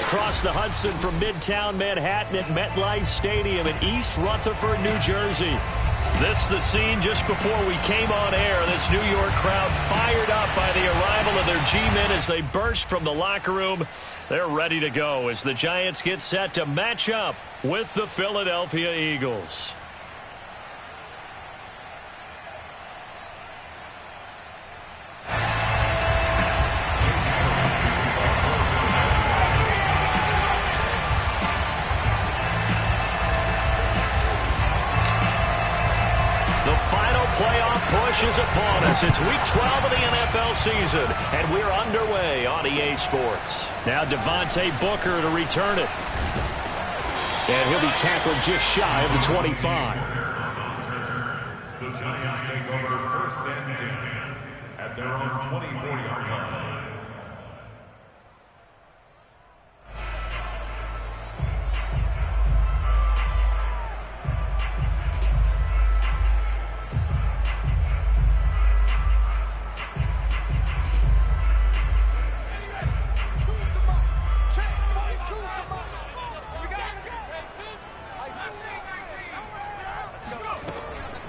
across the Hudson from Midtown Manhattan at MetLife Stadium in East Rutherford, New Jersey. This the scene just before we came on air. This New York crowd fired up by the arrival of their G-men as they burst from the locker room. They're ready to go as the Giants get set to match up with the Philadelphia Eagles. Playoff push is upon us. It's week 12 of the NFL season, and we're underway on EA Sports. Now Devontae Booker to return it. And he'll be tackled just shy of the 25. The Giants take over first and 10 at their own 24-yard line.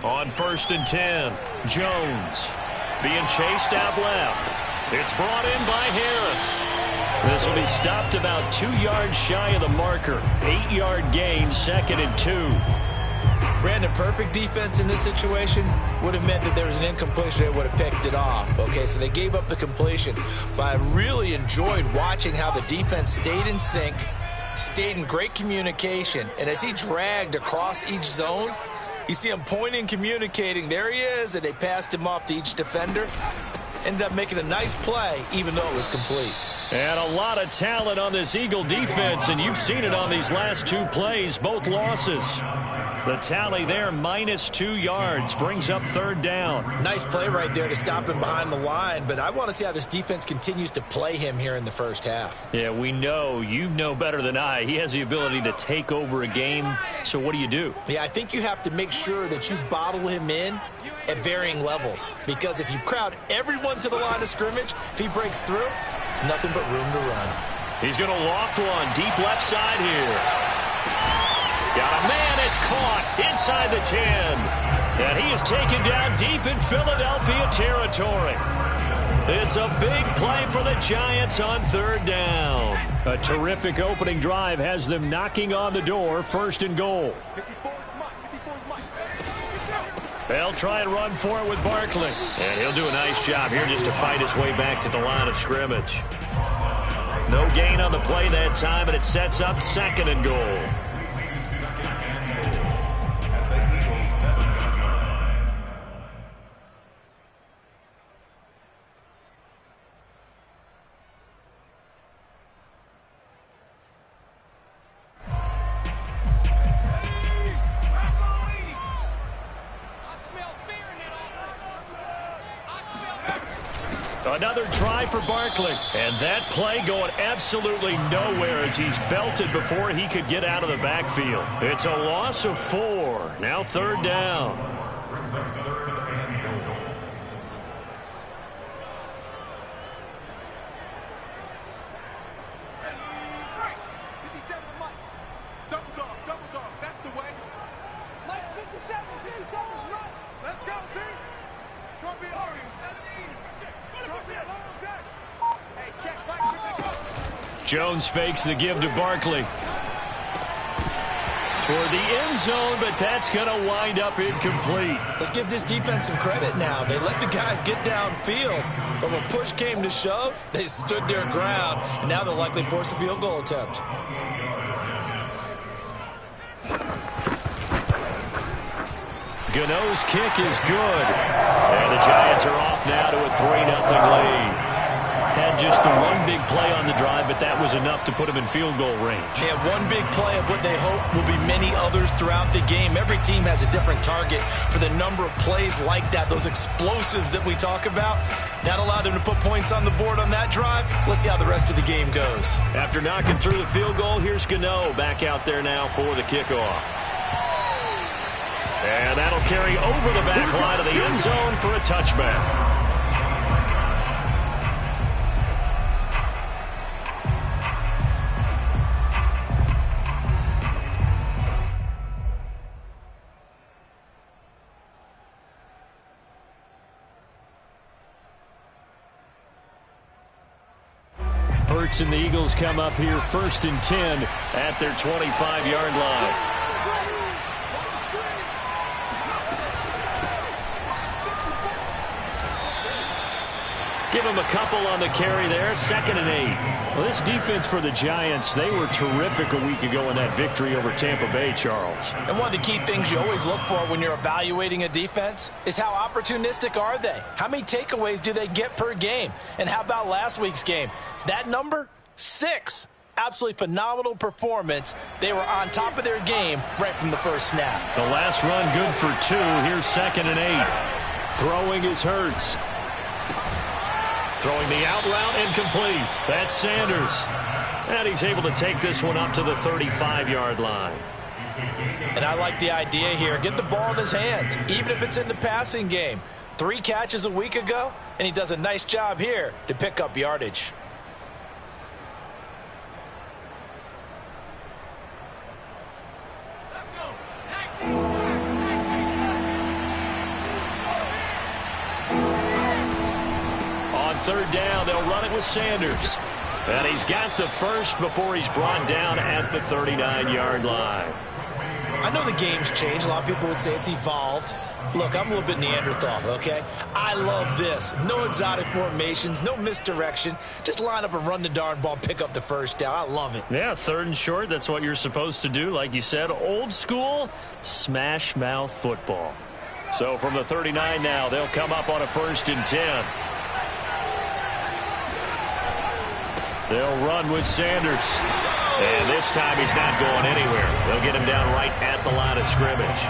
On first and 10, Jones being chased out left. It's brought in by Harris. This will be stopped about 2 yards shy of the marker. 8-yard gain, 2nd and 2. Brandon, perfect defense in this situation would have meant that there was an incompletion that would have picked it off. Okay, so they gave up the completion. But I really enjoyed watching how the defense stayed in sync, stayed in great communication, and as he dragged across each zone, you see him pointing, communicating. There he is, and they passed him off to each defender. Ended up making a nice play, even though it was complete. And a lot of talent on this Eagle defense, and you've seen it on these last 2 plays, both losses. The tally there, -2 yards, brings up 3rd down. Nice play right there to stop him behind the line, but I want to see how this defense continues to play him here in the first half. Yeah, we know. You know better than I. He has the ability to take over a game, so what do? Yeah, I think you have to make sure that you bottle him in at varying levels, because if you crowd everyone to the line of scrimmage, if he breaks through, it's nothing but room to run. He's going to loft one deep left side here. Got a man, it's caught inside the 10. And he is taken down deep in Philadelphia territory. It's a big play for the Giants on 3rd down. A terrific opening drive has them knocking on the door, 1st and goal. They'll try and run for it with Barkley. And he'll do a nice job here just to fight his way back to the line of scrimmage. No gain on the play that time, and it sets up 2nd and goal. Another try for Barkley. And that play going absolutely nowhere as he's belted before he could get out of the backfield. It's a loss of 4. Now 3rd down. Jones fakes the give to Barkley. Toward the end zone, but that's going to wind up incomplete. Let's give this defense some credit now. They let the guys get downfield, but when push came to shove, they stood their ground, and now they'll likely force a field goal attempt. Gano's kick is good. And the Giants are off now to a 3-0 lead. Had just the one big play on the drive, but that was enough to put him in field goal range. Yeah, one big play of what they hope will be many others throughout the game. Every team has a different target for the number of plays like that, those explosives that we talk about. That allowed him to put points on the board on that drive. Let's see how the rest of the game goes. After knocking through the field goal, here's Gano back out there now for the kickoff. And that'll carry over the back line of the end zone for a touchback. converts, and the Eagles come up here 1st and 10 at their 25-yard line. Give him a couple on the carry there. 2nd and 8. Well, this defense for the Giants, they were terrific a week ago in that victory over Tampa Bay, Charles. And one of the key things you always look for when you're evaluating a defense is how opportunistic are they? How many takeaways do they get per game? And how about last week's game? That number? 6. Absolutely phenomenal performance. They were on top of their game right from the first snap. The last run good for 2. Here's 2nd and 8. Throwing is Hurts. Throwing the out route incomplete. That's Sanders. And he's able to take this one up to the 35-yard line. And I like the idea here. Get the ball in his hands, even if it's in the passing game. 3 catches a week ago, and he does a nice job here to pick up yardage. On 3rd down, they'll run it with Sanders. And he's got the first before he's brought down at the 39-yard line. I know the game's changed. A lot of people would say it's evolved. Look, I'm a little bit Neanderthal, okay? I love this. No exotic formations, no misdirection. Just line up and run the darn ball and pick up the first down. I love it. Yeah, 3rd and short, that's what you're supposed to do. Like you said, old school, smash mouth football. So from the 39 now, they'll come up on a 1st and 10. They'll run with Sanders. And this time he's not going anywhere. They'll get him down right at the line of scrimmage.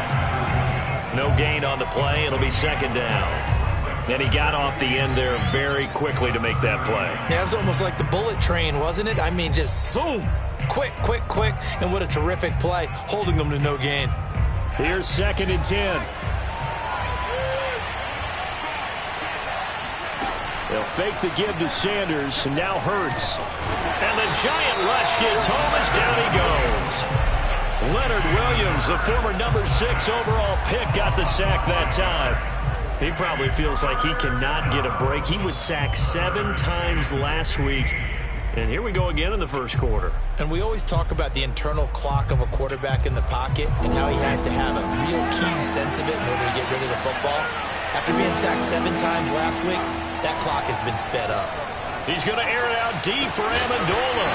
No gain on the play. It'll be 2nd down. And he got off the end there very quickly to make that play. Yeah, it was almost like the bullet train, wasn't it? I mean, just zoom. Quick, quick, quick. And what a terrific play, holding them to no gain. Here's 2nd and 10. They'll fake the give to Sanders, and now Hurts. And the giant rush gets home as down he goes. Leonard Williams, the former number 6 overall pick, got the sack that time. He probably feels like he cannot get a break. He was sacked 7 times last week. And here we go again in the first quarter. And we always talk about the internal clock of a quarterback in the pocket and how he has to have a real keen sense of it in order to get rid of the football. After being sacked 7 times last week, that clock has been sped up. He's going to air it out deep for Amendola.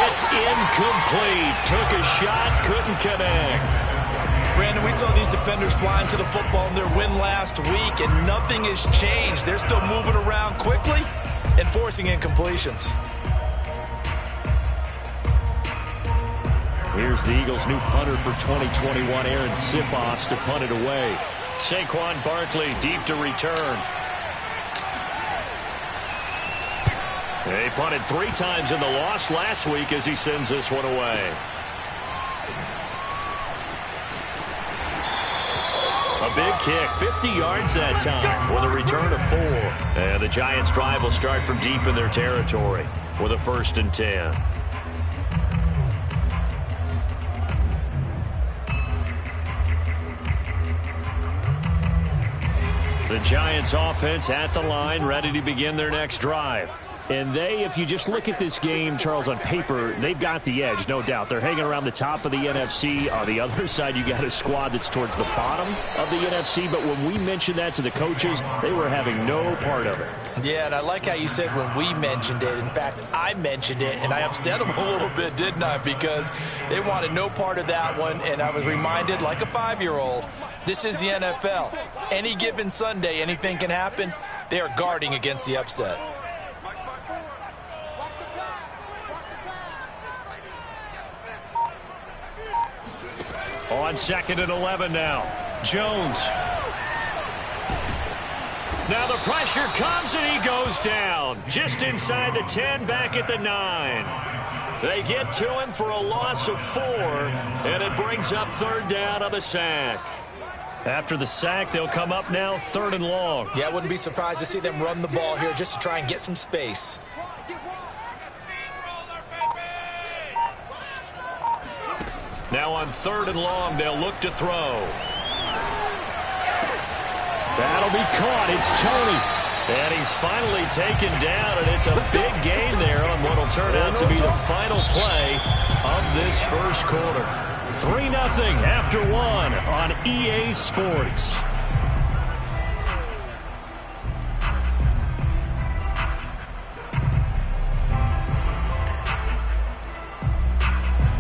It's incomplete. Took a shot, couldn't connect. Brandon, we saw these defenders flying to the football in their win last week, and nothing has changed. They're still moving around quickly and forcing incompletions. Here's the Eagles' new punter for 2021, Aaron Sipos, to punt it away. Saquon Barkley deep to return. He punted 3 times in the loss last week as he sends this one away. A big kick, 50 yards that time with a return of 4. And the Giants' drive will start from deep in their territory with a 1st and 10. The Giants' offense at the line, ready to begin their next drive. And they, if you just look at this game, Charles, on paper, they've got the edge, no doubt. They're hanging around the top of the NFC. On the other side, you got a squad that's towards the bottom of the NFC. But when we mentioned that to the coaches, they were having no part of it. Yeah, and I like how you said when we mentioned it. In fact, I mentioned it, and I upset them a little bit, didn't I? Because they wanted no part of that one, and I was reminded, like a 5-year-old, this is the NFL. Any given Sunday, anything can happen. They are guarding against the upset. On 2nd and 11 now. Jones. Now the pressure comes and he goes down. Just inside the 10, back at the 9. They get to him for a loss of 4, and it brings up 3rd down on the sack. After the sack, they'll come up now 3rd and long. Yeah, I wouldn't be surprised to see them run the ball here just to try and get some space. Now on 3rd and long, they'll look to throw. That'll be caught. It's Tony. And he's finally taken down, and it's a big gain there on what will turn out to be the final play of this first quarter. 3-0 after one on EA Sports.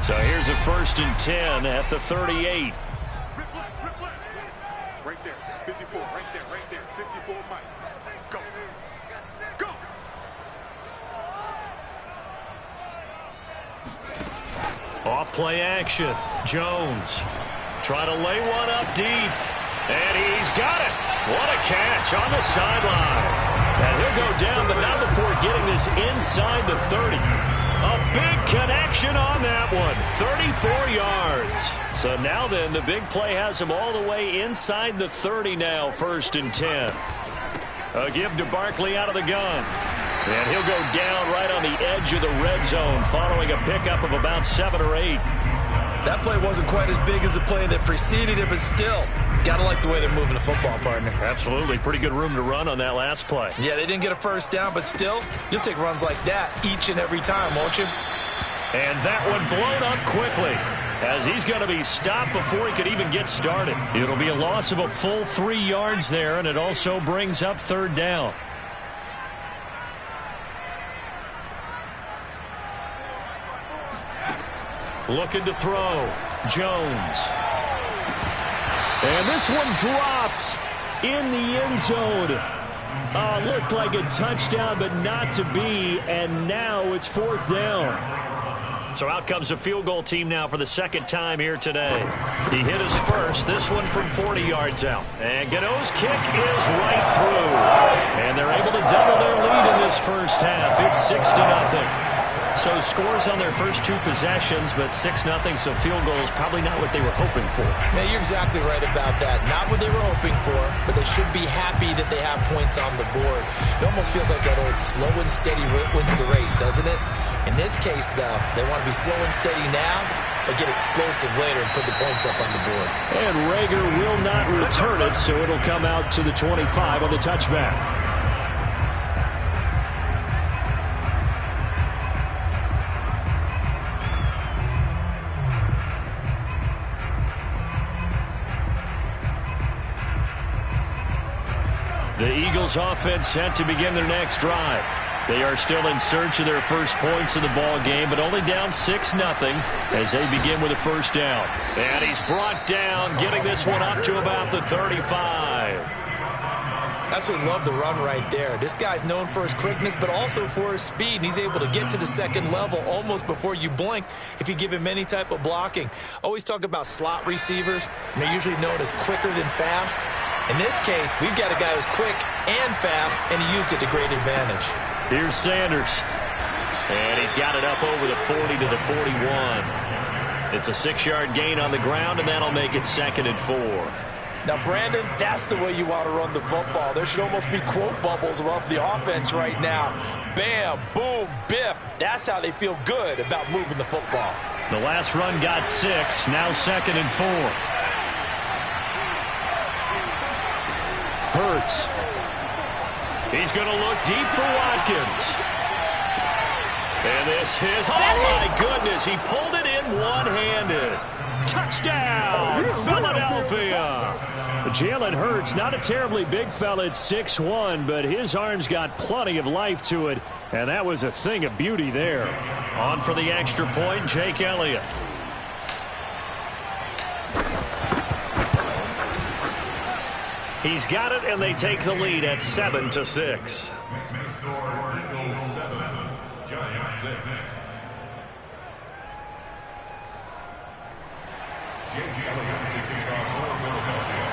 So here's a 1st and 10 at the 38. Right there, 54, right there, 54, Mike. Go. Go. Off play action. Jones trying to lay one up deep. And he's got it. What a catch on the sideline. And he'll go down, but not before getting this inside the 30. A big connection on that one. 34 yards. So now then, the big play has him all the way inside the 30 now, 1st and 10. A give to Barkley out of the gun. And he'll go down right on the edge of the red zone following a pickup of about 7 or 8. That play wasn't quite as big as the play that preceded it, but still, got to like the way they're moving the football, partner. Absolutely. Pretty good room to run on that last play. Yeah, they didn't get a first down, but still, you'll take runs like that each and every time, won't you? And that one blown up quickly as he's going to be stopped before he could even get started. It'll be a loss of a full 3 yards there, and it also brings up 3rd down. Looking to throw. Jones. And this one dropped in the end zone. Looked like a touchdown, but not to be. And now it's 4th down. So out comes a field goal team now for the 2nd time here today. He hit his first. This one from 40 yards out. And Gano's kick is right through. And they're able to double their lead in this first half. It's 6-0. So scores on their first 2 possessions, but 6-0, so field goal is probably not what they were hoping for. Man, you're exactly right about that. Not what they were hoping for, but they should be happy that they have points on the board. It almost feels like that old slow and steady wins the race, doesn't it? In this case, though, they want to be slow and steady now, but get explosive later and put the points up on the board. And Rager will not return it, so it'll come out to the 25 on the touchback. The Eagles offense set to begin their next drive. They are still in search of their first points of the ball game, but only down 6-0 as they begin with a first down. And he's brought down, getting this one up to about the 35. Absolutely love the run right there. This guy's known for his quickness, but also for his speed. And he's able to get to the 2nd level almost before you blink if you give him any type of blocking. Always talk about slot receivers, and they're usually known as quicker than fast. In this case, we've got a guy who's quick and fast, and he used it to great advantage. Here's Sanders. And he's got it up over the 40 to the 41. It's a 6-yard gain on the ground, and that'll make it 2nd and 4. Now, Brandon, that's the way you want to run the football. There should almost be quote bubbles above the offense right now. Bam, boom, biff. That's how they feel good about moving the football. The last run got 6, now 2nd and 4. Hurts. He's going to look deep for Watkins. And this is, oh my goodness, he pulled it in one-handed. Touchdown, Philadelphia. Jalen Hurts, not a terribly big fella at 6'1", but his arms got plenty of life to it, and that was a thing of beauty there. On for the extra point, Jake Elliott. He's got it, and they take the lead at 7-6. Eagles 7, Giants 6. Jake Elliott to kick off for Philadelphia.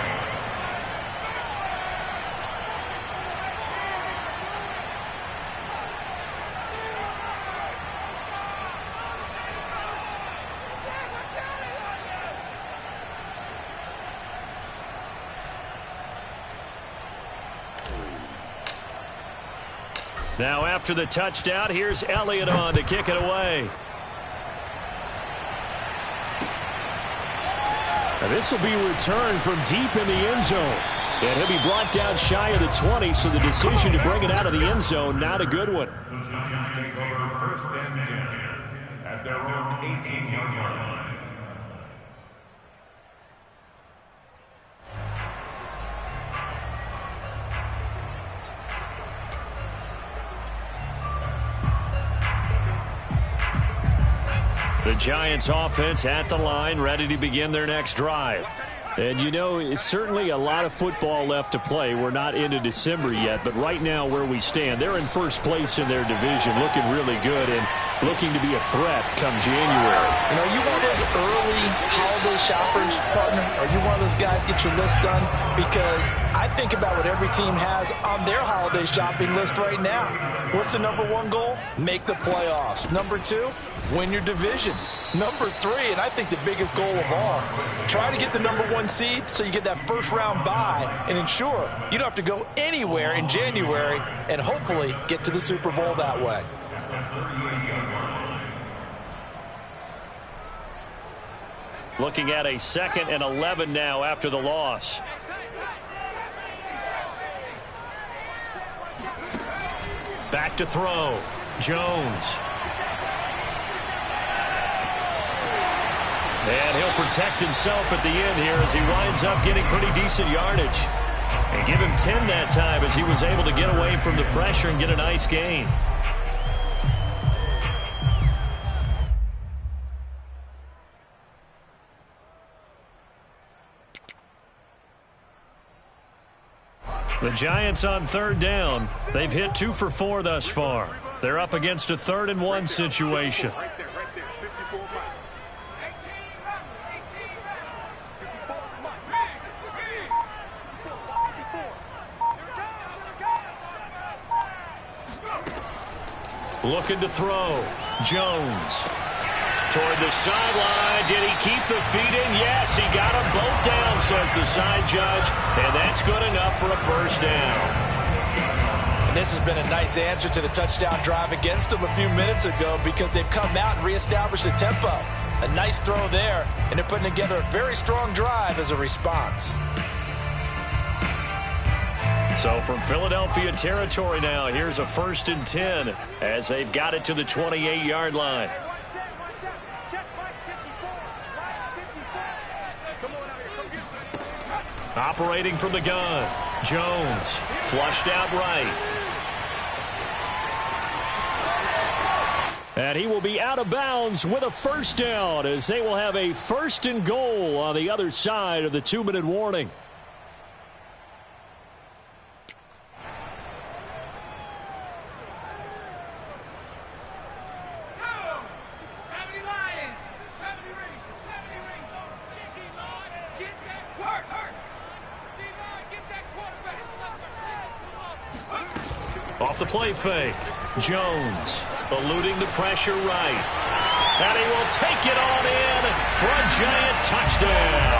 Now after the touchdown, here's Elliott on to kick it away. Now this will be returned from deep in the end zone. And he'll be brought down shy of the 20, so the decision to bring it out of the end zone, not a good one. The Giants take over first and 10 at their own 18-yard line. The Giants offense at the line, ready to begin their next drive. And you know, it's certainly a lot of football left to play. We're not into December yet, but right now where we stand, they're in first place in their division, looking really good and looking to be a threat come January. You know, you one of those early holiday shoppers, partner? Are you one of those guys get your list done? Because I think about what every team has on their holiday shopping list right now. What's the number one goal? Make the playoffs. Number two, win your division. Number three, and I think the biggest goal of all, try to get the number one seed so you get that first round bye and ensure you don't have to go anywhere in January and hopefully get to the Super Bowl that way. Looking at a 2nd and 11 now after the loss. Back to throw. Jones. And he'll protect himself at the end here as he winds up getting pretty decent yardage. And give him 10 that time as he was able to get away from the pressure and get a nice gain. The Giants on 3rd down. They've hit 2 for 4 thus far. They're up against a 3rd and 1 situation. Right there, 54 Mike. Looking to throw. Jones. Toward the sideline. Did he keep the feet in? Yes, he got them both down, says the side judge. And that's good enough for a first down. And this has been a nice answer to the touchdown drive against them a few minutes ago because they've come out and reestablished the tempo. A nice throw there, and they're putting together a very strong drive as a response. So from Philadelphia territory now, here's a 1st and 10 as they've got it to the 28-yard line. Operating from the gun. Jones flushed out right. And he will be out of bounds with a first down as they will have a 1st and goal on the other side of the 2-minute warning. Off the play fake. Jones eluding the pressure right. And he will take it on in for a Giant touchdown.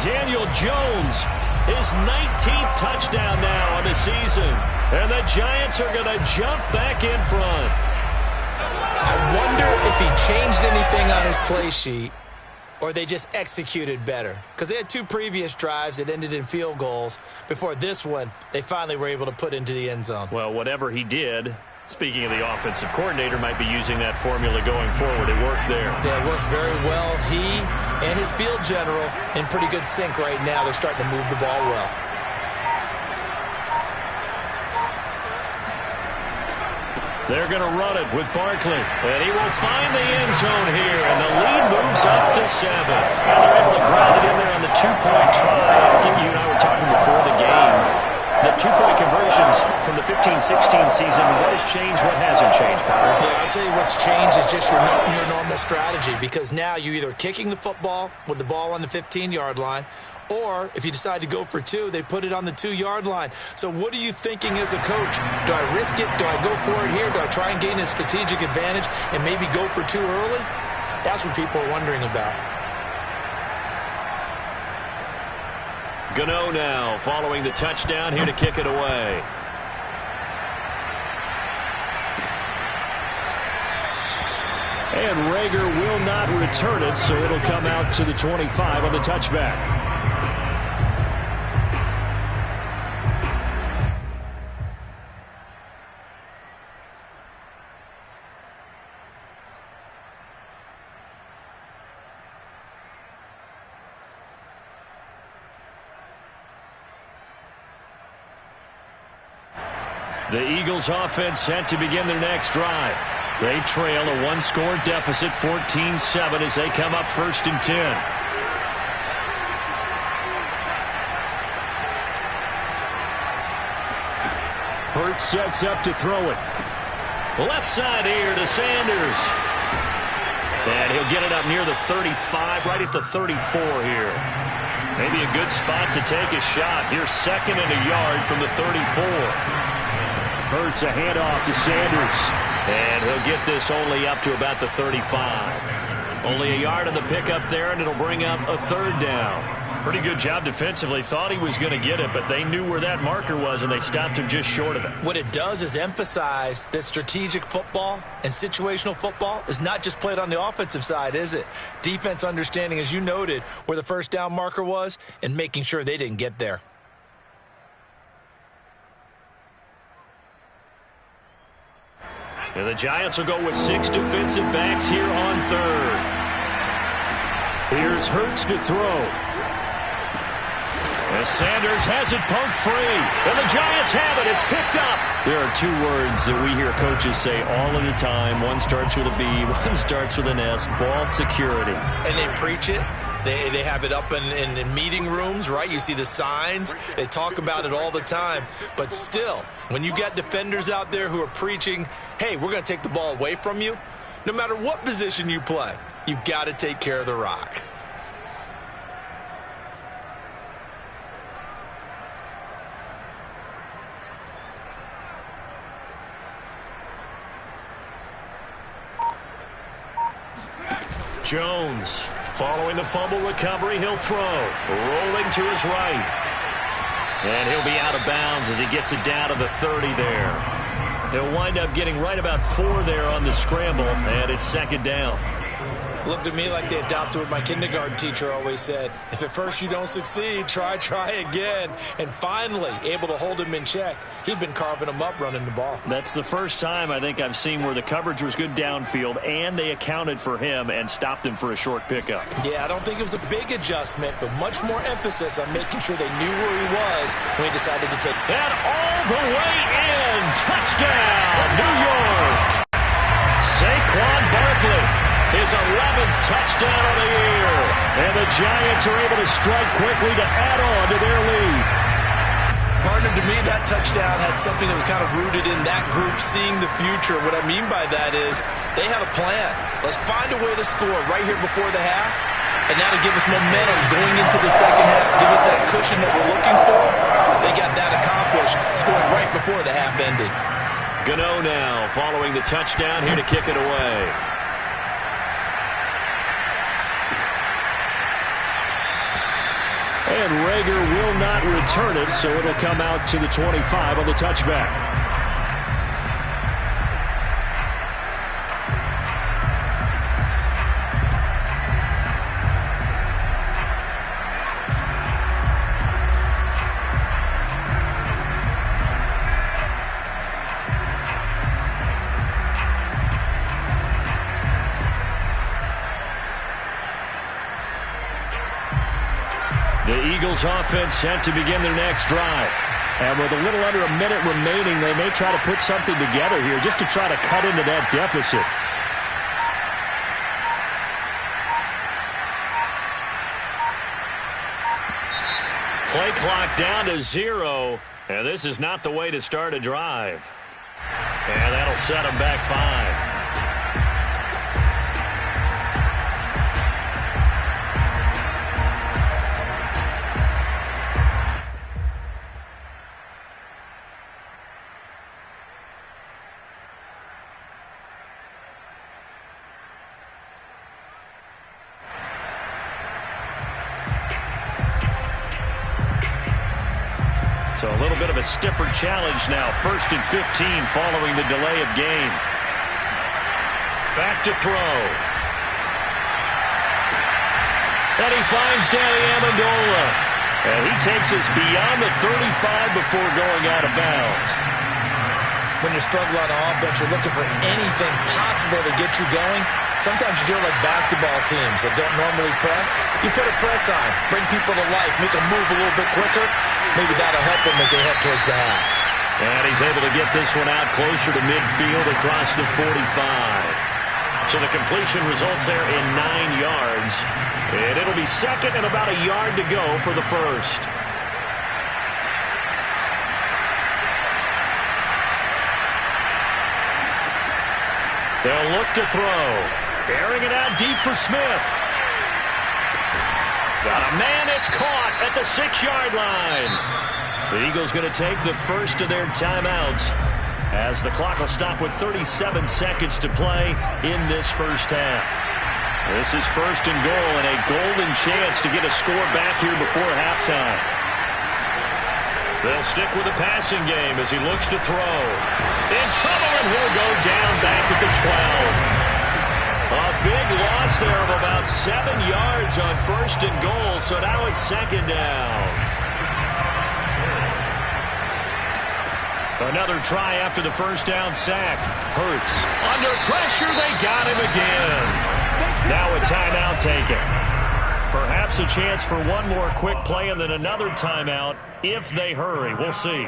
Daniel Jones, his 19th touchdown now on the season. And the Giants are going to jump back in front. I wonder if he changed anything on his play sheet or they just executed better. Because they had 2 previous drives that ended in field goals. Before this one, they finally were able to put into the end zone. Well, whatever he did, speaking of the offensive coordinator, might be using that formula going forward. It worked there. Yeah, it worked very well. He and his field general in pretty good sync right now. They're starting to move the ball well. They're going to run it with Barkley. And he will find the end zone here. And the lead moves up to 7. And they're able to ground it in there on the 2-point try. You and I were talking before the game. The 2-point conversions from the 15-16 season, what has changed, what hasn't changed, Power? Yeah, I'll tell you what's changed is just your normal strategy. Because now you're either kicking the football with the ball on the 15-yard line, or if you decide to go for 2, they put it on the 2-yard line. So what are you thinking as a coach? Do I risk it? Do I go for it here? Do I try and gain a strategic advantage and maybe go for 2 early? That's what people are wondering about. Gano now following the touchdown here to kick it away. And Rager will not return it, so it'll come out to the 25 on the touchback. The Eagles offense set to begin their next drive. They trail a one-score deficit, 14-7, as they come up 1st and 10. Hurts sets up to throw it. Left side here to Sanders. And he'll get it up near the 35, right at the 34 here. Maybe a good spot to take a shot. Here's 2nd and a yard from the 34. Hurts a handoff to Sanders. And he'll get this only up to about the 35. Only a yard on the pickup there, and it'll bring up a 3rd down. Pretty good job defensively. Thought he was going to get it, but they knew where that marker was, and they stopped him just short of it. What it does is emphasize that strategic football and situational football is not just played on the offensive side, is it? Defense understanding, as you noted, where the 1st down marker was and making sure they didn't get there. And the Giants will go with 6 defensive backs here on 3rd. Here's Hurts to throw. As Sanders has it poked free. And the Giants have it. It's picked up. There are 2 words that we hear coaches say all of the time. One starts with a B, one starts with an S. Ball security. And they preach it. They have it up in meeting rooms, right? You see the signs. They talk about it all the time. But still, when you got defenders out there who are preaching, hey, we're going to take the ball away from you, no matter what position you play, you've got to take care of the rock. Jones, following the fumble recovery, he'll throw. Rolling to his right. And he'll be out of bounds as he gets it down to the 30 there. He'll wind up getting right about 4 there on the scramble, and it's 2nd down. Looked at me like they adopted what my kindergarten teacher always said. If at first you don't succeed, try again. And finally, able to hold him in check. He'd been carving him up running the ball. That's the first time I think I've seen where the coverage was good downfield, and they accounted for him and stopped him for a short pickup. Yeah, I don't think it was a big adjustment, but much more emphasis on making sure they knew where he was when he decided to take it. And all the way in. Touchdown, New York. Saquon Barkley. His 11th touchdown of the year. And the Giants are able to strike quickly to add on to their lead. Partner, to me, that touchdown had something that was kind of rooted in that group seeing the future. What I mean by that is they had a plan. Let's find a way to score right here before the half. And that'll give us momentum going into the 2nd half. Give us that cushion that we're looking for. They got that accomplished, scoring right before the half ended. Gano now following the touchdown here to kick it away. And Rager will not return it, so it'll come out to the 25 on the touchback. The Eagles offense set to begin their next drive. And with a little under a minute remaining, they may try to put something together here just to try to cut into that deficit. Play clock down to 0. And this is not the way to start a drive. And that'll set them back 5. So a little bit of a stiffer challenge now. 1st and 15 following the delay of game. Back to throw. And he finds Danny Amendola. And he takes us beyond the 35 before going out of bounds. When you're struggling on offense, you're looking for anything possible to get you going. Sometimes you do it like basketball teams that don't normally press. You put a press on, bring people to life, make them move a little bit quicker. Maybe that'll help them as they head towards the half. And he's able to get this one out closer to midfield across the 45. So the completion results there in 9 yards. And it'll be second and about a yard to go for the first. They'll look to throw. Airing it out deep for Smith. Got a man, it's caught at the 6-yard line. The Eagles going to take the first of their timeouts as the clock will stop with 37 seconds to play in this first half. This is first and goal and a golden chance to get a score back here before halftime. They'll stick with the passing game as he looks to throw. In trouble, and he'll go down back at the 12. A big loss there of about 7 yards on first and goal, so now it's second down. Another try after the first down sack. Hurts. Under pressure, they got him again. Now a timeout taken. Perhaps a chance for one more quick play and then another timeout if they hurry. We'll see.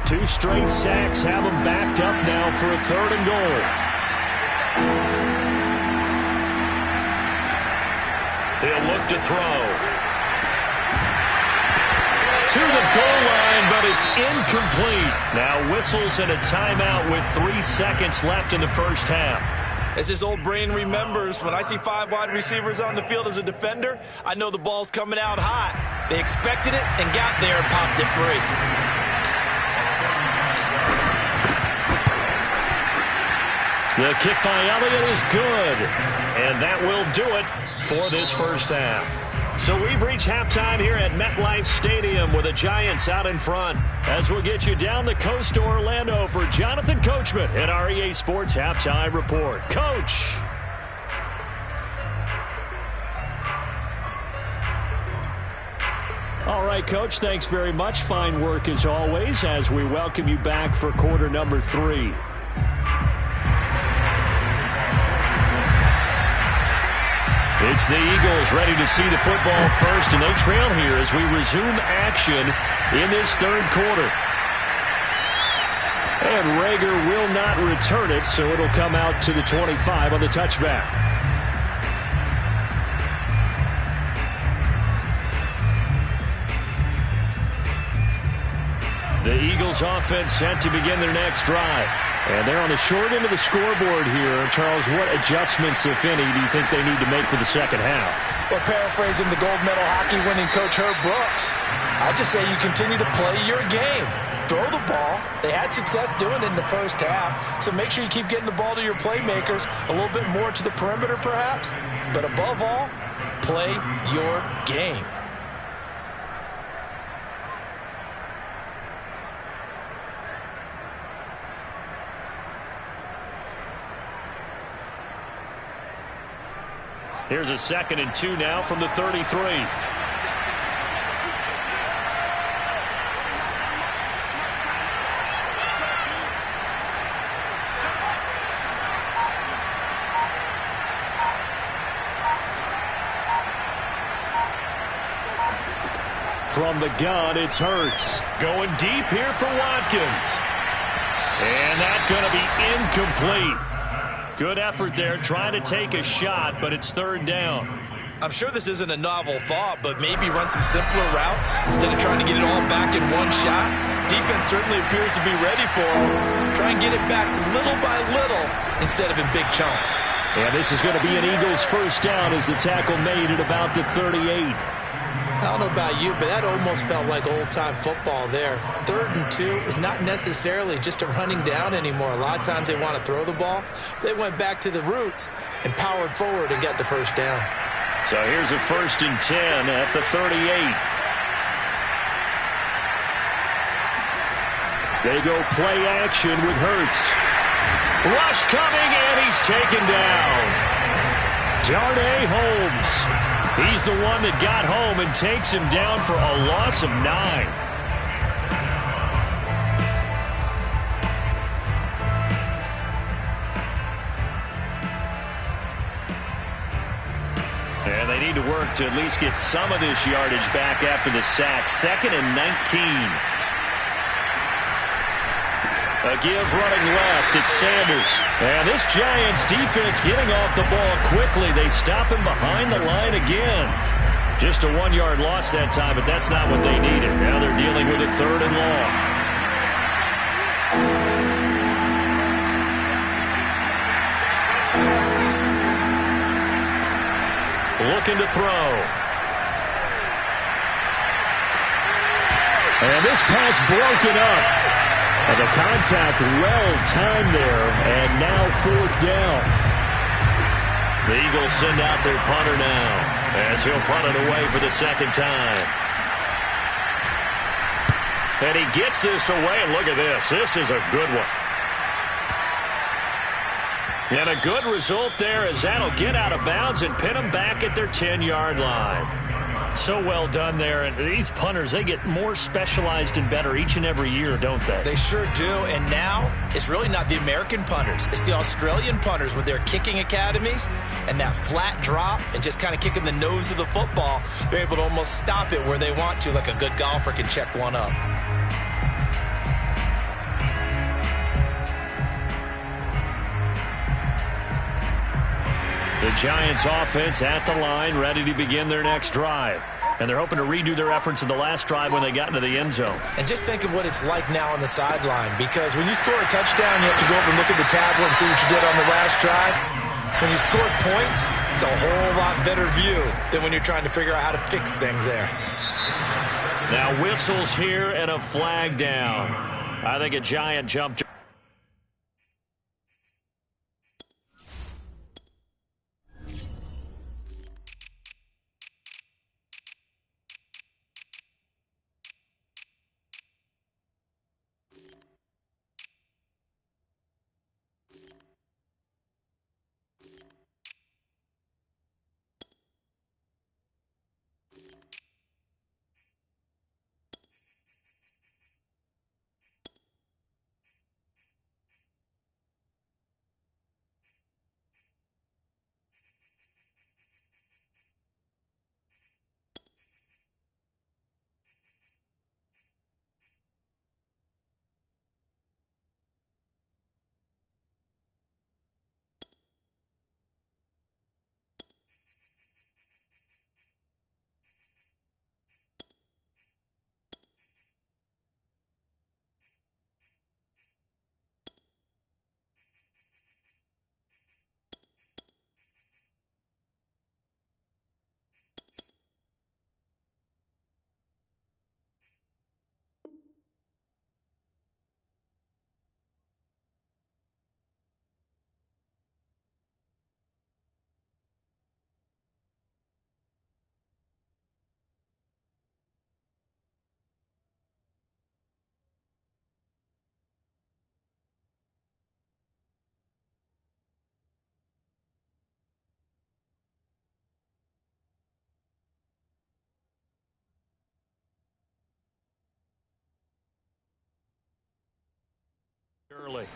2 straight sacks have them backed up now for a third and goal. They'll look to throw. To the goal line, but it's incomplete. Now whistles and a timeout with 3 seconds left in the first half. As his old brain remembers, when I see 5 wide receivers on the field as a defender, I know the ball's coming out high. They expected it and got there and popped it free. The kick by Elliott is good, and that will do it for this first half. So we've reached halftime here at MetLife Stadium with the Giants out in front. As we'll get you down the coast to Orlando for Jonathan Coachman at our EA Sports Halftime Report. Coach. All right, Coach, thanks very much. Fine work as always as we welcome you back for quarter number 3. It's the Eagles ready to see the football first, and they trail here as we resume action in this third quarter. And Rager will not return it, so it'll come out to the 25 on the touchback. The Eagles offense set to begin their next drive. And they're on the short end of the scoreboard here. Charles, what adjustments, if any, do you think they need to make for the second half? Well, paraphrasing the gold medal hockey winning coach Herb Brooks, I'd just say you continue to play your game. Throw the ball. They had success doing it in the first half, so make sure you keep getting the ball to your playmakers, a little bit more to the perimeter perhaps, but above all, play your game. Here's a 2nd and 2 now from the 33. From the gun, it's Hurts. Going deep here for Watkins. And that's going to be incomplete. Good effort there, trying to take a shot, but it's third down. I'm sure this isn't a novel thought, but maybe run some simpler routes instead of trying to get it all back in one shot. Defense certainly appears to be ready for them. Try and get it back little by little instead of in big chunks. And this is going to be an Eagles first down as the tackle made at about the 38. I don't know about you, but that almost felt like old-time football there. 3rd and 2 is not necessarily just a running down anymore. A lot of times they want to throw the ball. They went back to the roots and powered forward and got the first down. So here's a 1st and 10 at the 38. They go play action with Hurts. Rush coming, and he's taken down. Darnay Holmes. He's the one that got home and takes him down for a loss of 9. And they need to work to at least get some of this yardage back after the sack. 2nd and 19. A give running left. It's Sanders. And this Giants defense getting off the ball quickly. They stop him behind the line again. Just a 1-yard loss that time, but that's not what they needed. Now they're dealing with a 3rd and long. Looking to throw. And this pass broken up. And the contact well-timed there, and now 4th down. The Eagles send out their punter now, as he'll punt it away for the 2nd time. And he gets this away, and look at this. This is a good one. And a good result there, as that'll get out of bounds and pin them back at their 10-yard line. So well done there. And these punters, they get more specialized and better each and every year, don't they? They sure do. And now it's really not the American punters. It's the Australian punters with their kicking academies and that flat drop and just kind of kicking the nose of the football. They're able to almost stop it where they want to, like a good golfer can check one up. The Giants offense at the line, ready to begin their next drive. And they're hoping to redo their efforts in the last drive when they got into the end zone. And just think of what it's like now on the sideline, because when you score a touchdown, you have to go over and look at the tablet and see what you did on the last drive. When you score points, it's a whole lot better view than when you're trying to figure out how to fix things there. Now whistles here and a flag down. I think a Giant jumped. Early.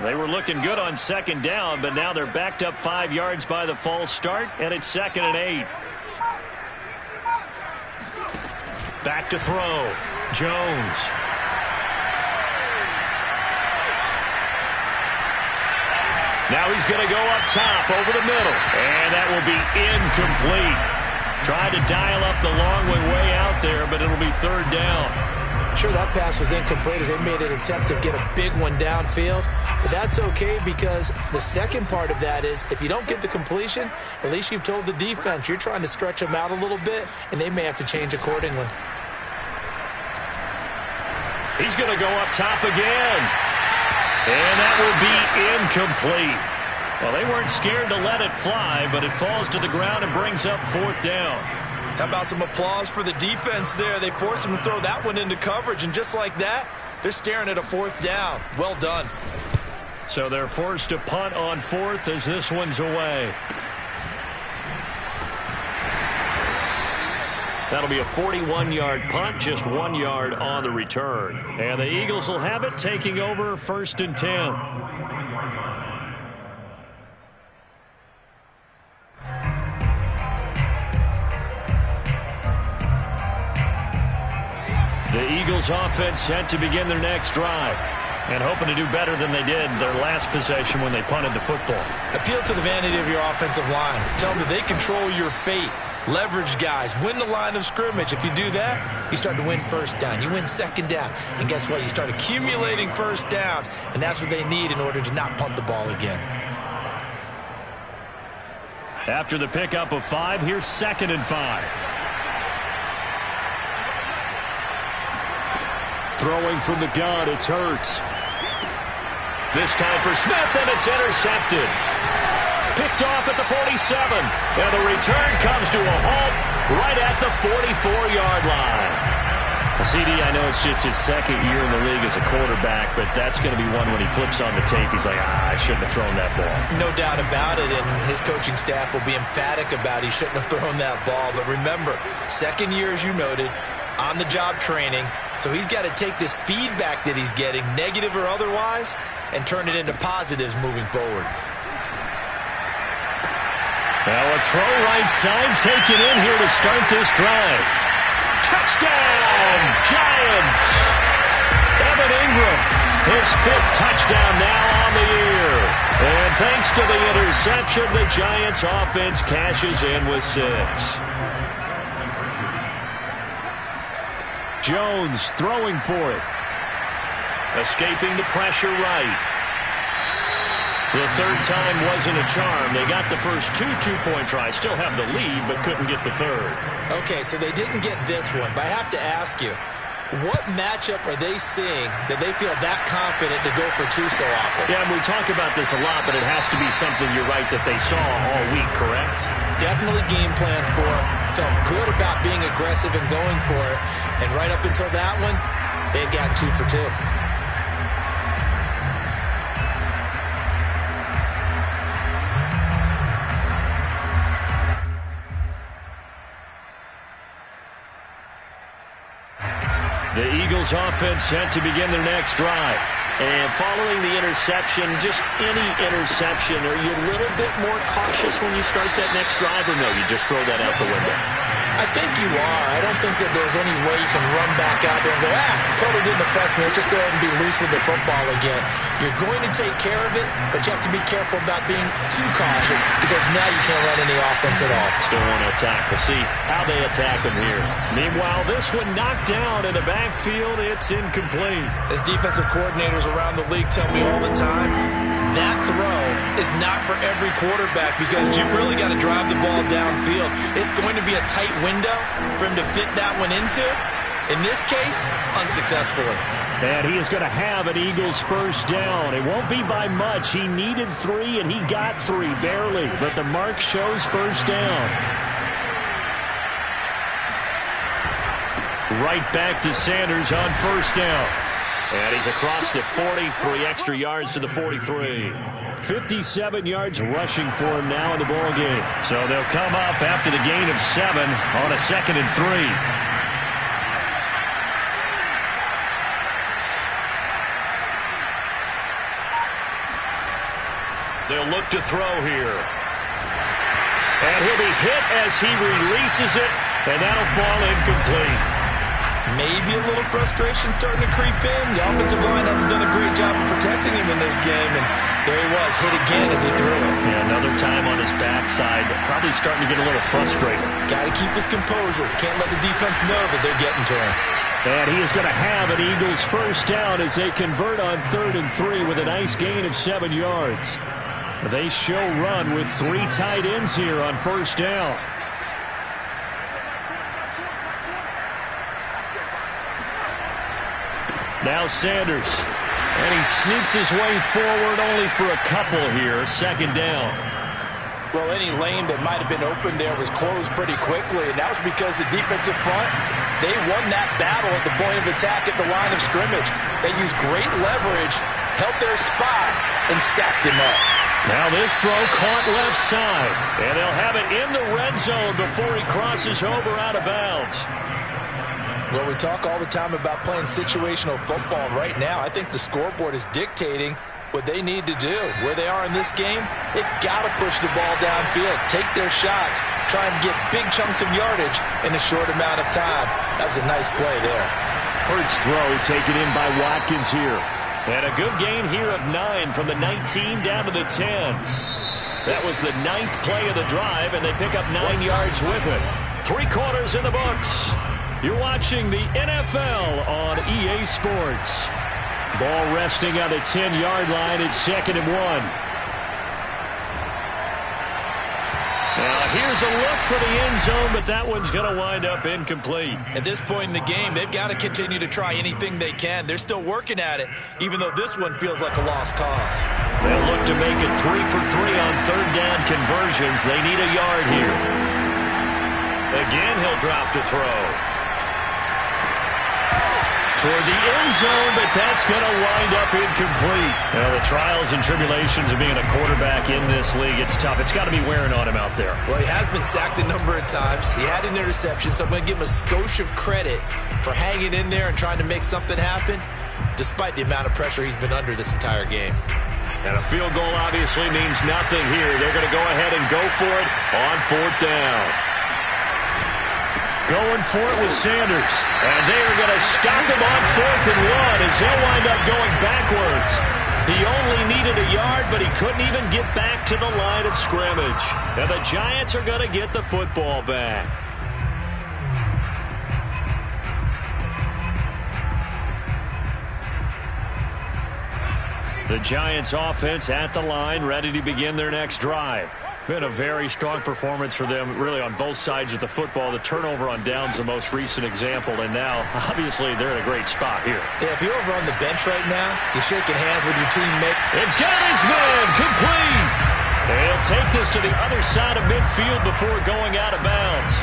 They were looking good on 2nd down, but now they're backed up 5 yards by the false start, and it's 2nd and 8. Back to throw. Jones. Now he's going to go up top over the middle, and that will be incomplete. Tried to dial up the long way out there, but it'll be 3rd down. Sure, that pass was incomplete as they made an attempt to get a big one downfield. But that's okay, because the second part of that is if you don't get the completion, at least you've told the defense you're trying to stretch them out a little bit, and they may have to change accordingly. He's going to go up top again. And that will be incomplete. Well, they weren't scared to let it fly, but it falls to the ground and brings up 4th down. How about some applause for the defense there? They forced him to throw that one into coverage, and just like that, they're staring at a 4th down. Well done. So they're forced to punt on 4th as this one's away. That'll be a 41-yard punt, just 1 yard on the return. And the Eagles will have it, taking over 1st and 10. The Eagles offense set to begin their next drive, and hoping to do better than they did their last possession when they punted the football. Appeal to the vanity of your offensive line. Tell them that they control your fate. Leverage guys. Win the line of scrimmage. If you do that, you start to win first down. You win second down. And guess what? You start accumulating first downs, and that's what they need in order to not punt the ball again. After the pickup of 5, here's 2nd and 5. Throwing from the gun, it's Hurts. This time for Smith, and it's intercepted. Picked off at the 47. And the return comes to a halt right at the 44-yard line. CD, I know it's just his 2nd year in the league as a quarterback, but that's going to be one when he flips on the tape. He's like, I shouldn't have thrown that ball. No doubt about it, and his coaching staff will be emphatic about he shouldn't have thrown that ball. But remember, 2nd year, as you noted, on-the-job training, so he's got to take this feedback that he's getting, negative or otherwise, and turn it into positives moving forward. Well, a throw right side taken in here to start this drive. Touchdown, Giants! Evan Ingram, his 5th touchdown now on the year. And thanks to the interception, the Giants offense cashes in with 6. Jones throwing for it. Escaping the pressure right. The 3rd time wasn't a charm. They got the first 2 two-point tries. Still have the lead, but couldn't get the 3rd. Okay, so they didn't get this one. But I have to ask you, what matchup are they seeing that they feel that confident to go for 2 so often? Yeah, we talk about this a lot, but it has to be something, you're right, that they saw all week, correct? Definitely game plan for it. Felt good about being aggressive and going for it. And right up until that one, they've got 2 for 2. The Eagles offense set to begin their next drive. And following the interception, just any interception, are you a little bit more cautious when you start that next drive, or no, you just throw that out the window? I think you are. I don't think that there's any way you can run back out there and go, totally didn't affect me. Let's just go ahead and be loose with the football again. You're going to take care of it, but you have to be careful about being too cautious because now you can't run any offense at all. Still want to attack. We'll see how they attack them here. Meanwhile, this one knocked down in the backfield. It's incomplete. As defensive coordinators around the league tell me all the time, that throw is not for every quarterback because you've really got to drive the ball downfield. It's going to be a tight window for him to fit that one into. In this case, unsuccessfully. And he is going to have an Eagles 1st down. It won't be by much. He needed 3, and he got 3, barely. But the mark shows 1st down. Right back to Sanders on 1st down. And he's across the 40, 3 extra yards to the 43. 57 yards rushing for him now in the ball game. So they'll come up after the gain of 7 on a 2nd and 3. They'll look to throw here. And he'll be hit as he releases it, and that'll fall incomplete. Maybe a little frustration starting to creep in. The offensive line hasn't done a great job of protecting him in this game, and there he was, hit again as he threw it. Yeah, another time on his backside, probably starting to get a little frustrated. Got to keep his composure. Can't let the defense know that they're getting to him. And he is going to have an Eagles 1st down as they convert on 3rd and 3 with a nice gain of 7 yards. They show run with 3 tight ends here on 1st down. Now Sanders. And he sneaks his way forward only for a couple here. 2nd down. Well, any lane that might have been open there was closed pretty quickly, and that was because the defensive front, they won that battle at the point of attack at the line of scrimmage. They used great leverage, held their spot, and stacked him up. Now this throw caught left side, and they'll have it in the red zone before he crosses over out of bounds. Well, we talk all the time about playing situational football. Right now, I think the scoreboard is dictating what they need to do. Where they are in this game, they've got to push the ball downfield, take their shots, try and get big chunks of yardage in a short amount of time. That was a nice play there. Hurts throw taken in by Watkins here. And a good gain here of 9 from the 19 down to the 10. That was the 9th play of the drive, and they pick up 9 yards with it. 3 quarters in the books. You're watching the NFL on EA Sports. Ball resting on the 10-yard line. It's 2nd and 1. Now here's a look for the end zone, but that one's going to wind up incomplete. At this point in the game, they've got to continue to try anything they can. They're still working at it, even though this one feels like a lost cause. They'll look to make it 3 for 3 on 3rd down conversions. They need a yard here. Again, he'll drop to throw. Toward the end zone, but that's going to wind up incomplete. Well, the trials and tribulations of being a quarterback in this league, it's tough. It's got to be wearing on him out there. Well, he has been sacked a number of times. He had an interception, so I'm going to give him a skosh of credit for hanging in there and trying to make something happen, despite the amount of pressure he's been under this entire game. And a field goal obviously means nothing here. They're going to go ahead and go for it on 4th down. Going for it with Sanders. And they are going to stop him on 4th and 1 as they'll wind up going backwards. He only needed a yard, but he couldn't even get back to the line of scrimmage. And the Giants are going to get the football back. The Giants offense at the line, ready to begin their next drive. Been a very strong performance for them, really, on both sides of the football. The turnover on downs, the most recent example, and now, obviously, they're in a great spot here. Yeah, if you're over on the bench right now, you're shaking hands with your teammate. And got his man complete. They'll take this to the other side of midfield before going out of bounds.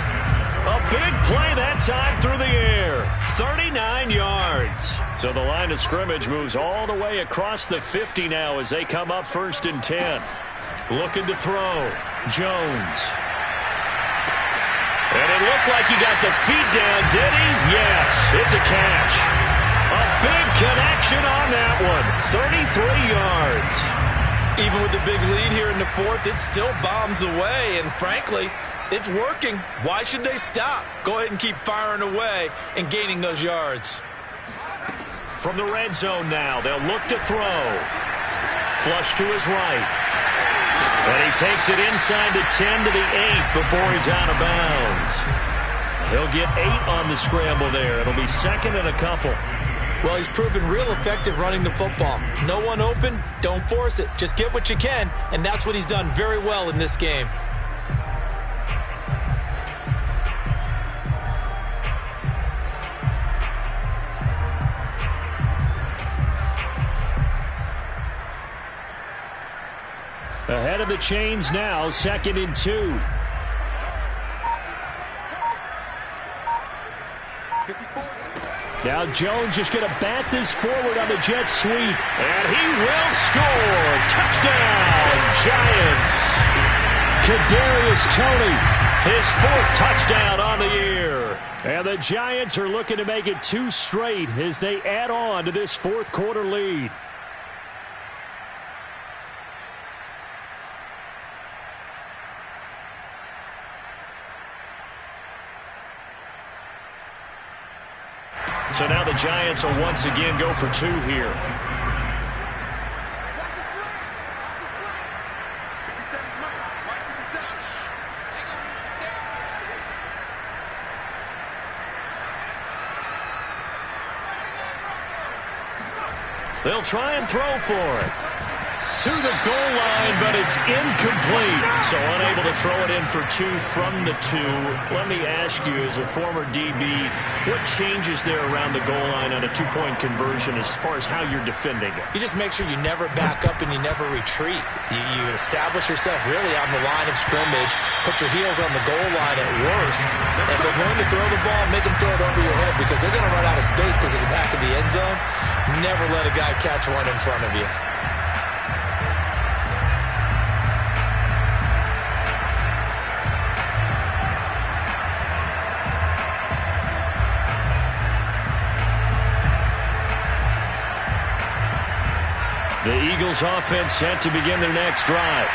A big play that time through the air. 39 yards. So the line of scrimmage moves all the way across the 50 now as they come up 1st and 10. Looking to throw. Jones. And it looked like he got the feet down, did he? Yes, it's a catch. A big connection on that one. 33 yards. Even with the big lead here in the 4th, it still bombs away. And frankly, it's working. Why should they stop? Go ahead and keep firing away and gaining those yards. From the red zone now, they'll look to throw. Flush to his right. And he takes it inside the 10 to the 8 before he's out of bounds. He'll get 8 on the scramble there. It'll be 2nd and a couple. Well, he's proven real effective running the football. No one open, don't force it. Just get what you can, and that's what he's done very well in this game. Ahead of the chains now, 2nd and 2. Now Jones just going to bat this forward on the jet sweep. And he will score. Touchdown, Giants. Kadarius Toney, his 4th touchdown on the year. And the Giants are looking to make it 2 straight as they add on to this 4th quarter lead. So now the Giants will once again go for 2 here. They'll try and throw for it. To the goal line, but it's incomplete. So unable to throw it in for 2 from the 2. Let me ask you, as a former DB, what changes there around the goal line on a 2-point conversion as far as how you're defending it? You just make sure you never back up and you never retreat. You establish yourself really on the line of scrimmage, put your heels on the goal line at worst. And if they're going to throw the ball, make them throw it over your head because they're going to run out of space because of the back of the end zone. Never let a guy catch one in front of you. The Eagles offense set to begin their next drive.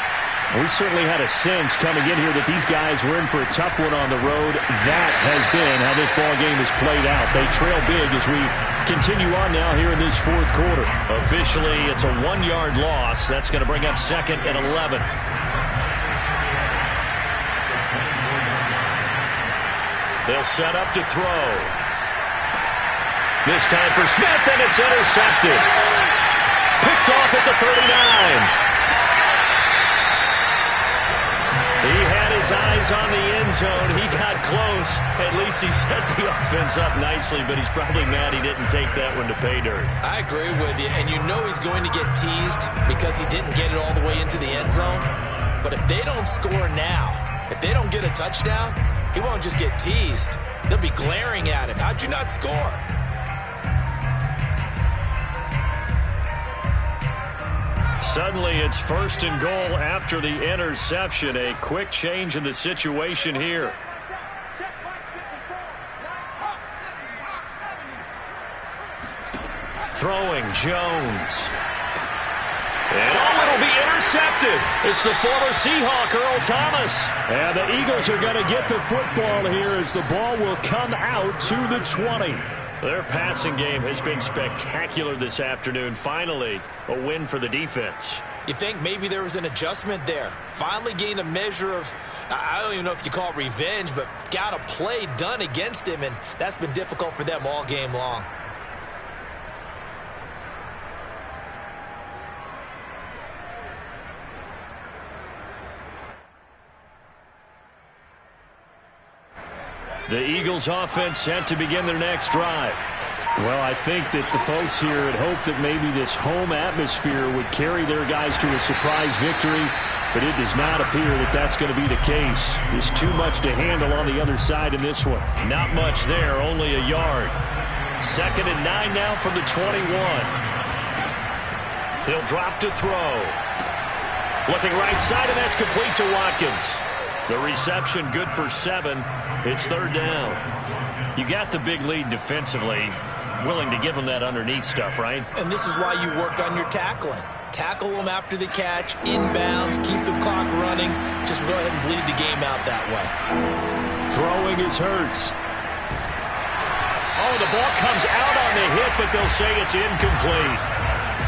We certainly had a sense coming in here that these guys were in for a tough one on the road. That has been how this ball game has played out. They trail big as we continue on now here in this fourth quarter. Officially, it's a 1-yard loss. That's going to bring up 2nd and 11. They'll set up to throw. This time for Smith, and it's intercepted. Picked off at the 39. He had his eyes on the end zone. He got close. At least he set the offense up nicely, but he's probably mad he didn't take that one to pay dirt. I agree with you, and you know he's going to get teased because he didn't get it all the way into the end zone. But if they don't score now, if they don't get a touchdown, he won't just get teased. They'll be glaring at him. How'd you not score? Suddenly, it's 1st and goal after the interception. A quick change in the situation here. Throwing Jones. And it'll be intercepted. It's the former Seahawk, Earl Thomas. And the Eagles are going to get the football here as the ball will come out to the 20. Their passing game has been spectacular this afternoon. Finally, a win for the defense. You think maybe there was an adjustment there. Finally gained a measure of, I don't even know if you call it revenge, but got a play done against him, and that's been difficult for them all game long. The Eagles offense set to begin their next drive. Well, I think that the folks here had hoped that maybe this home atmosphere would carry their guys to a surprise victory, but it does not appear that that's going to be the case. There's too much to handle on the other side in this one. Not much there, only a yard. 2nd and 9 now from the 21. He'll drop to throw. Looking right side, and that's complete to Watkins. The reception good for 7. It's 3rd down. You got the big lead defensively. Willing to give them that underneath stuff, right? And this is why you work on your tackling. Tackle them after the catch, inbounds, keep the clock running. Just go ahead and bleed the game out that way. Throwing is Hurts. Oh, the ball comes out on the hit, but they'll say it's incomplete.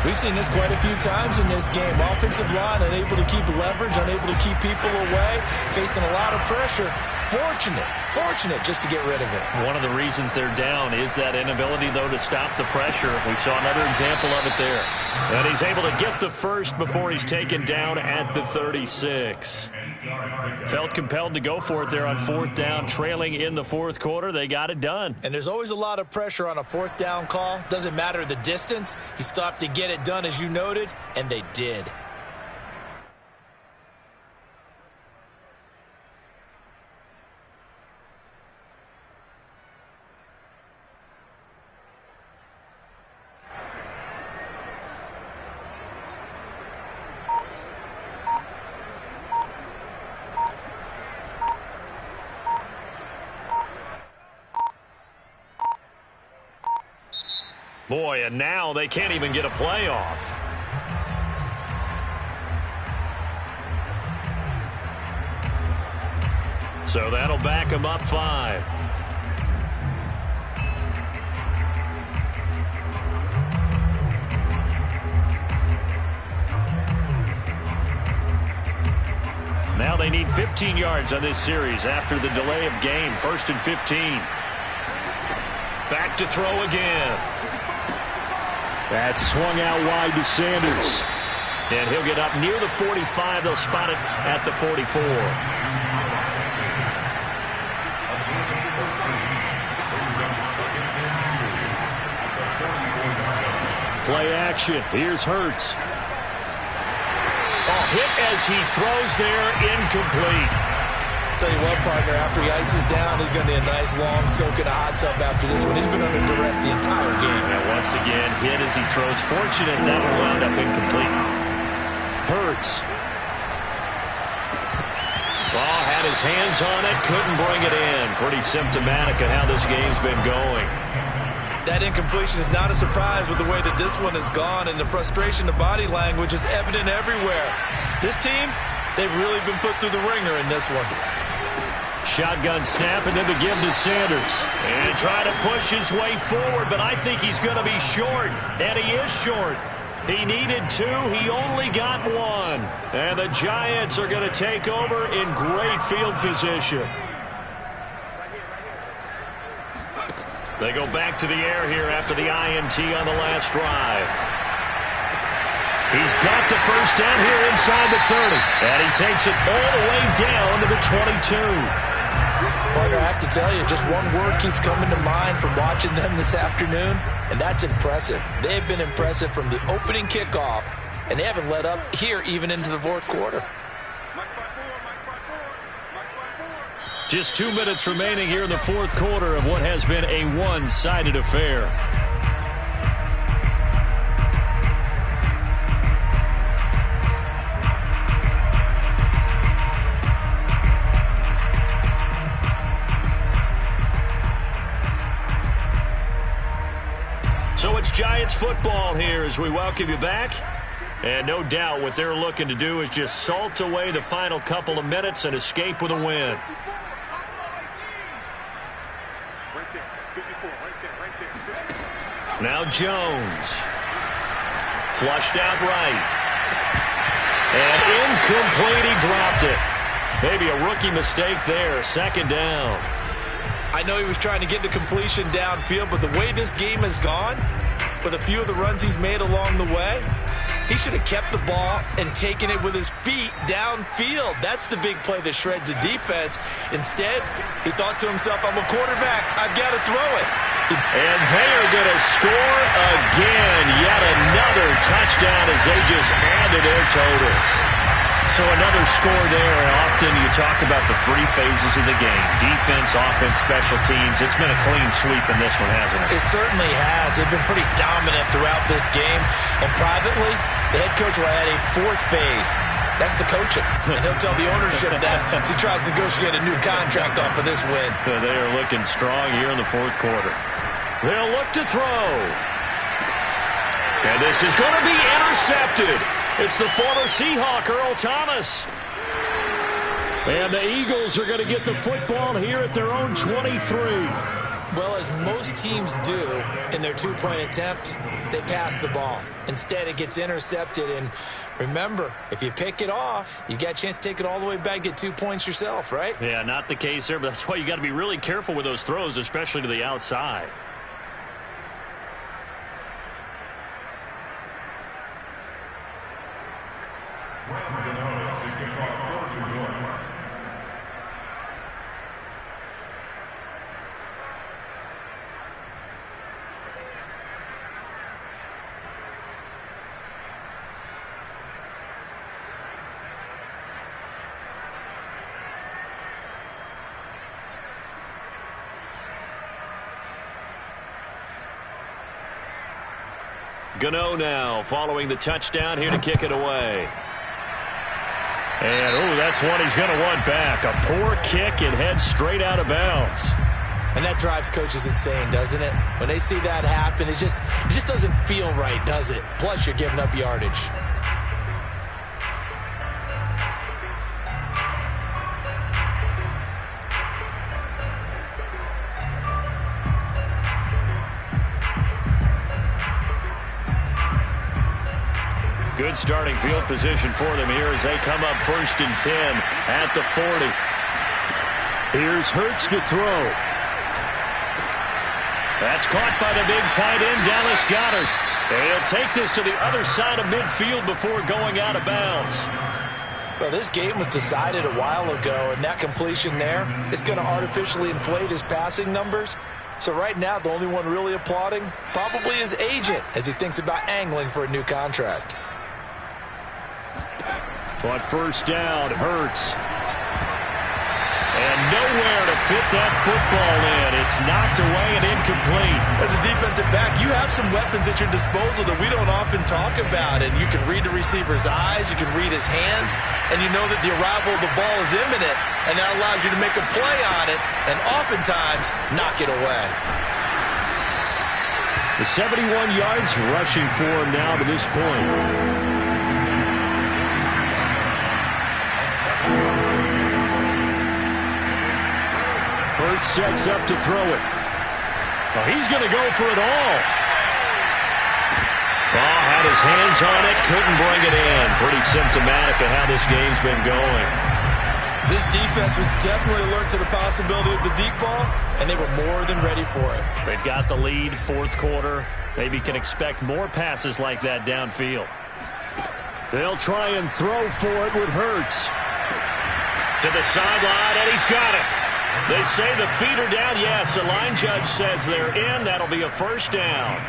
We've seen this quite a few times in this game. Offensive line unable to keep leverage, unable to keep people away, facing a lot of pressure. Fortunate just to get rid of it. One of the reasons they're down is that inability, though, to stop the pressure. We saw another example of it there. And he's able to get the first before he's taken down at the 36. Felt compelled to go for it there on 4th down, trailing in the fourth quarter. They got it done. And there's always a lot of pressure on a 4th down call. Doesn't matter the distance. You still have to get it done, as you noted, and they did. Boy, and now they can't even get a playoff. So that'll back them up 5. Now they need 15 yards on this series after the delay of game. 1st and 15. Back to throw again. That's swung out wide to Sanders. And he'll get up near the 45. They'll spot it at the 44. Play action. Here's Hurts. Oh, hit as he throws there, incomplete. Tell you what, partner, after he ices down, he's going to need a nice long soak in a hot tub after this one. He's been under duress the entire game. And once again, hit as he throws. Fortunate that will wound up incomplete. Hurts. Ball had his hands on it, couldn't bring it in. Pretty symptomatic of how this game's been going. That incompletion is not a surprise with the way that this one has gone, and the frustration, the body language is evident everywhere. This team, they've really been put through the ringer in this one. Shotgun snap and then the give to Sanders. And trying to push his way forward, but I think he's going to be short. And he is short. He needed 2. He only got 1. And the Giants are going to take over in great field position. They go back to the air here after the INT on the last drive. He's got the first down here inside the 30. And he takes it all the way down to the 22. Partner, I have to tell you, just one word keeps coming to mind from watching them this afternoon, and that's impressive. They've been impressive from the opening kickoff, and they haven't let up here even into the fourth quarter. Just 2 minutes remaining here in the fourth quarter of what has been a one-sided affair. So it's Giants football here as we welcome you back. And no doubt what they're looking to do is just salt away the final couple of minutes and escape with a win. Now Jones. Flushed out right. And incomplete. He dropped it. Maybe a rookie mistake there. Second down. I know he was trying to get the completion downfield, but the way this game has gone, with a few of the runs he's made along the way, he should have kept the ball and taken it with his feet downfield. That's the big play that shreds the defense. Instead, he thought to himself, I'm a quarterback. I've got to throw it. And they are going to score again. Yet another touchdown as they just add to their totals. So another score there, and often you talk about the 3 phases of the game. Defense, offense, special teams. It's been a clean sweep in this one, hasn't it? It certainly has. They've been pretty dominant throughout this game. And privately, the head coach will add a 4th phase. That's the coaching. And he'll tell the ownership that as he tries to negotiate a new contract off of this win. They are looking strong here in the fourth quarter. They'll look to throw. And this is going to be intercepted. It's the former Seahawk, Earl Thomas. And the Eagles are going to get the football here at their own 23. Well, as most teams do in their 2-point attempt, they pass the ball. Instead, it gets intercepted. And remember, if you pick it off, you got a chance to take it all the way back, get 2 points yourself, right? Yeah, not the case there, but that's why you got to be really careful with those throws, especially to the outside. Gano now following the touchdown here to kick it away. And, oh, that's one he's going to want back. A poor kick and heads straight out of bounds. And that drives coaches insane, doesn't it? When they see that happen, it just doesn't feel right, does it? Plus, you're giving up yardage. Good starting field position for them here as they come up 1st and 10 at the 40. Here's Hurts to throw. That's caught by the big tight end, Dallas Goedert. And he'll take this to the other side of midfield before going out of bounds. Well, this game was decided a while ago, and that completion there is going to artificially inflate his passing numbers. So right now, the only one really applauding probably his agent as he thinks about angling for a new contract. On first down, Hurts. And nowhere to fit that football in. It's knocked away and incomplete. As a defensive back, you have some weapons at your disposal that we don't often talk about. And you can read the receiver's eyes, you can read his hands, and you know that the arrival of the ball is imminent. And that allows you to make a play on it and oftentimes knock it away. The 71 yards rushing for him now to this point. Hurts sets up to throw it. Oh, he's going to go for it all. Oh, had his hands on it, couldn't bring it in. Pretty symptomatic of how this game's been going. This defense was definitely alert to the possibility of the deep ball, and they were more than ready for it. They've got the lead, fourth quarter. Maybe can expect more passes like that downfield. They'll try and throw for it with Hurts. To the sideline, and he's got it. They say the feet are down. Yes, the line judge says they're in. That'll be a first down.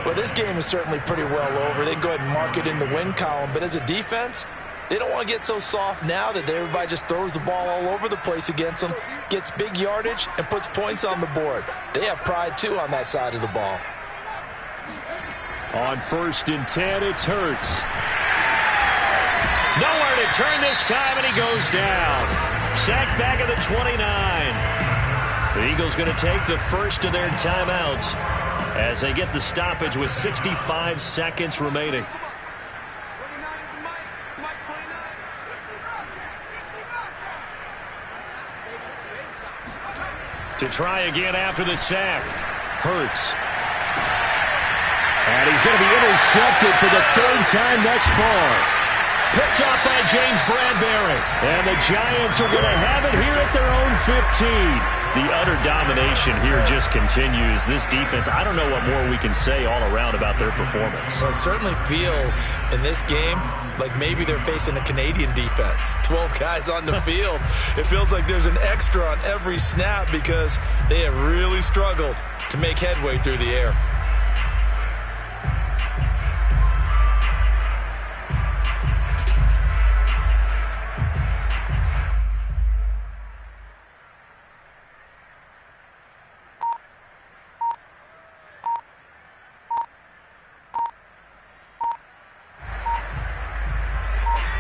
Well, this game is certainly pretty well over. They can go ahead and mark it in the win column. But as a defense, they don't want to get so soft now that everybody just throws the ball all over the place against them, gets big yardage, and puts points on the board. They have pride, too, on that side of the ball. On 1st and 10, it's Hurts. Nowhere to turn this time, and he goes down. Sacked back at the 29. The Eagles going to take the first of their timeouts as they get the stoppage with 65 seconds remaining. To try again after the sack. Hurts. And he's going to be intercepted for the 3rd time thus far. Picked off by James Bradbury. And the Giants are going to have it here at their own 15. The utter domination here just continues. This defense, I don't know what more we can say all around about their performance. Well, it certainly feels in this game like maybe they're facing a Canadian defense. 12 guys on the field. It feels like there's an extra on every snap because they have really struggled to make headway through the air.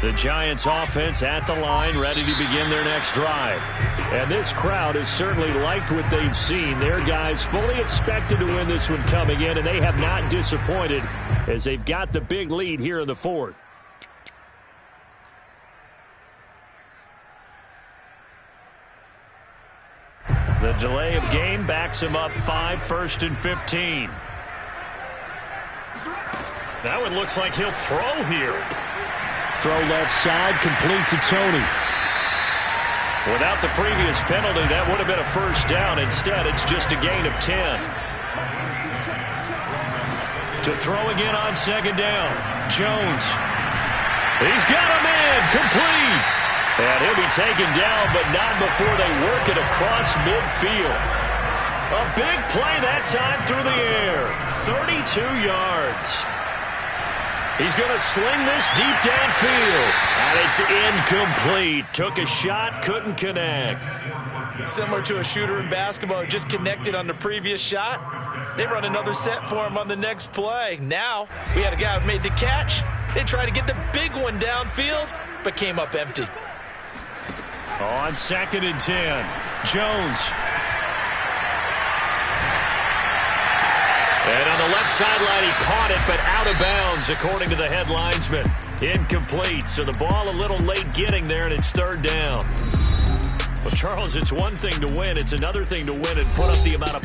The Giants offense at the line, ready to begin their next drive. And this crowd has certainly liked what they've seen. Their guys fully expected to win this one coming in, and they have not disappointed as they've got the big lead here in the 4th. The delay of game backs him up 5, 1st and 15. That one looks like he'll throw here. Throw left side, complete to Tony. Without the previous penalty, that would have been a first down. Instead, it's just a gain of 10. To throw again on 2nd down. Jones. He's got a man, complete. And he'll be taken down, but not before they work it across midfield. A big play that time through the air. 32 yards. He's going to sling this deep downfield. And it's incomplete. Took a shot, couldn't connect. Similar to a shooter in basketball who just connected on the previous shot. They run another set for him on the next play. Now, we had a guy who made the catch. They tried to get the big one downfield, but came up empty. On 2nd and 10, Jones. And on the left sideline, he caught it, but out of bounds, according to the head linesman. Incomplete, so the ball a little late getting there, and it's 3rd down. Well, Charles, it's one thing to win. It's another thing to win and put up the amount of